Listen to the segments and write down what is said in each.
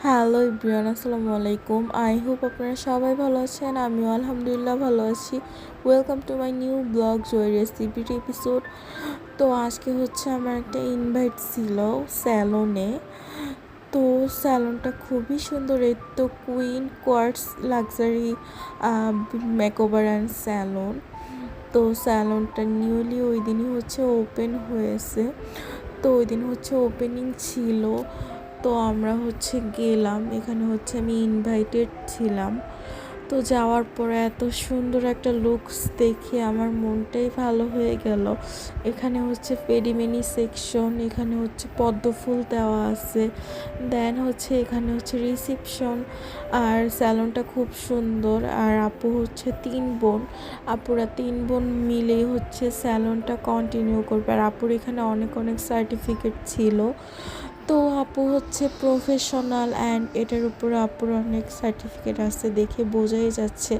Hello everyone, আসসালামু আলাইকুম। I hope আপনারা সবাই ভালো আছেন। আমিও আলহামদুলিল্লাহ ভালো আছি। Welcome to my new blog Joy রেসিপির এপিসোড। তো আজকে হচ্ছে আমার একটা ইনভাইট ছিল স্যালনে। তো স্যালনটা খুবই সুন্দর। এই তো queen quartz luxury makeover and salon. তো স্যালনটা নিউলি ওই দিনই হচ্ছে ওপেন হয়েছে। তো ওই দিন হচ্ছে ওপেনিং ছিল। তো আমরা হচ্ছে গেলাম, এখানে হচ্ছে আমি ইনভাইটেড ছিলাম। তো যাওয়ার পরে এত সুন্দর একটা লুকস দেখে আমার মনটাই ভালো হয়ে গেল। এখানে হচ্ছে পেডিমেনি সেকশন, এখানে হচ্ছে পদ্ম ফুল দেওয়া আছে, দেন হচ্ছে এখানে হচ্ছে রিসিপশন। আর স্যালনটা খুব সুন্দর। আর আপু হচ্ছে 3 বোন, আপুরা 3 বোন মিলেই হচ্ছে স্যালনটা কন্টিনিউ করবে। আর আপুর এখানে অনেক অনেক সার্টিফিকেট ছিল। তো আপু হচ্ছে প্রফেশনাল অ্যান্ড এটার উপরে আপুর অনেক সার্টিফিকেট আছে দেখে বোঝাই যাচ্ছে।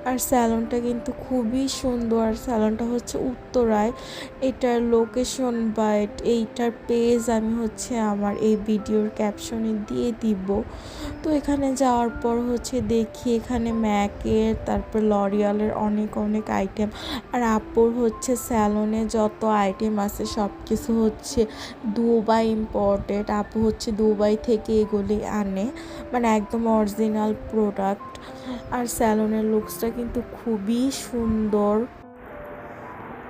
আর স্যালনটা কিন্তু খুবই সুন্দর। আর স্যালনটা হচ্ছে উত্তরায়। এটার লোকেশন বা এইটার পেজ আমি হচ্ছে আমার এই ভিডিওর ক্যাপশনে দিয়ে দিব। তো এখানে যাওয়ার পর হচ্ছে দেখি এখানে ম্যাকের, তারপর লরিয়ালের অনেক অনেক আইটেম। আর আপুর হচ্ছে স্যালনে যত আইটেম আছে সব কিছু হচ্ছে দুবাই ইম্পোর্টেড। আপু হচ্ছে দুবাই থেকে এগুলি আনে, মানে একদম অরিজিনাল প্রোডাক্ট। আর স্যালনের লুকসটা কিন্তু খুবই সুন্দর।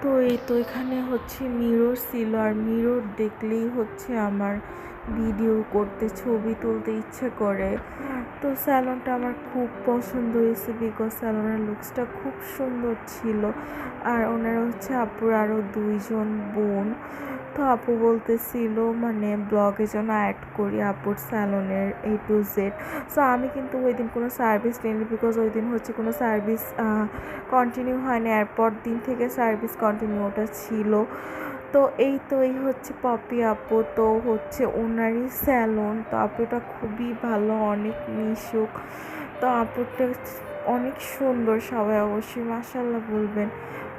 তো এই তো এখানে হচ্ছে মিরর ছিল। আর মিরর দেখলেই হচ্ছে আমার ভিডিও করতে, ছবি তুলতে ইচ্ছে করে। তো স্যালনটা আমার খুব পছন্দ হয়েছে বিকজ স্যালনের লুকসটা খুব সুন্দর ছিল। আর ওনারা হচ্ছে আপুর আরও 2জন বোন। তো আপু বলতেছিল মানে ব্লগে যেন অ্যাড করি আপুর স্যালনের A to Z। সো আমি কিন্তু ওই দিন কোনো সার্ভিস নিইনি বিকজ ওই দিন হচ্ছে কোনো সার্ভিস কন্টিনিউ হয়নি। এরপর দিন থেকে সার্ভিস কন্টিনিউটা ছিল। তো এই হচ্ছে পপি আপু। তো হচ্ছে ওনারই স্যালন। তো আপুটা খুবই ভালো, অনেক মিশুক। তো আপুটা অনেক সুন্দর, সবাই অবশ্যই মাশাআল্লাহ বলবেন।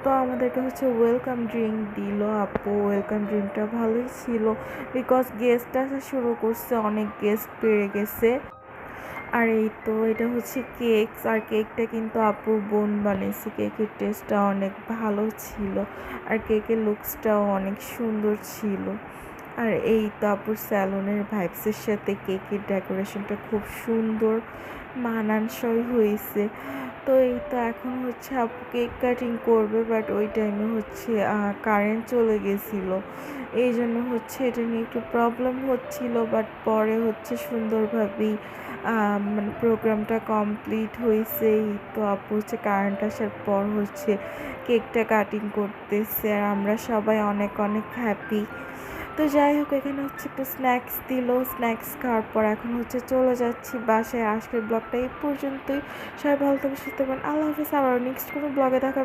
তো আমাদেরকে হচ্ছে ওয়েলকাম ড্রিঙ্ক দিল আপু। ওয়েলকাম ড্রিঙ্কটা ভালোই ছিল বিকজ গেস্ট আসা শুরু করছে, অনেক গেস্ট বেড়ে গেছে। আর এই তো এটা হচ্ছে কেক। আর কেকটা কিন্তু আপুর বোন বানিয়েছে। কেকের টেস্টটা অনেক ভালো ছিল। আর কেকের লুকসটাও অনেক সুন্দর ছিল। আর এই তো আপুর স্যালনের ভাইবসের সাথে কেকের ডেকোরেশনটা খুব সুন্দর মানানসই হয়েছে। তো এই তো এখন হচ্ছে আপু কেক কাটিং করবে, বাট ওই টাইমে হচ্ছে কারেন্ট চলে গেছিলো। এই জন্য হচ্ছে এটা নিয়ে একটু প্রবলেম হচ্ছিল, বাট পরে হচ্ছে সুন্দরভাবেই মানে প্রোগ্রামটা কমপ্লিট হয়েছে। এই তো আপু হচ্ছে কারেন্ট আসার পর হচ্ছে কেকটা কাটিং করতেছে। আর আমরা সবাই অনেক অনেক হ্যাপি। তো যাই হোক, এখানে হচ্ছে একটু স্ন্যাক্স দিল। স্ন্যাক্স খাওয়ার পর এখন হচ্ছে চলে যাচ্ছি বাসায়। আজকের ব্লগটা এই পর্যন্তই। সবাই ভালো থাকবেন, সুস্থ থাকবেন। আল্লাহ হাফিজ। আবার নেক্সট কোনো ব্লগে দেখা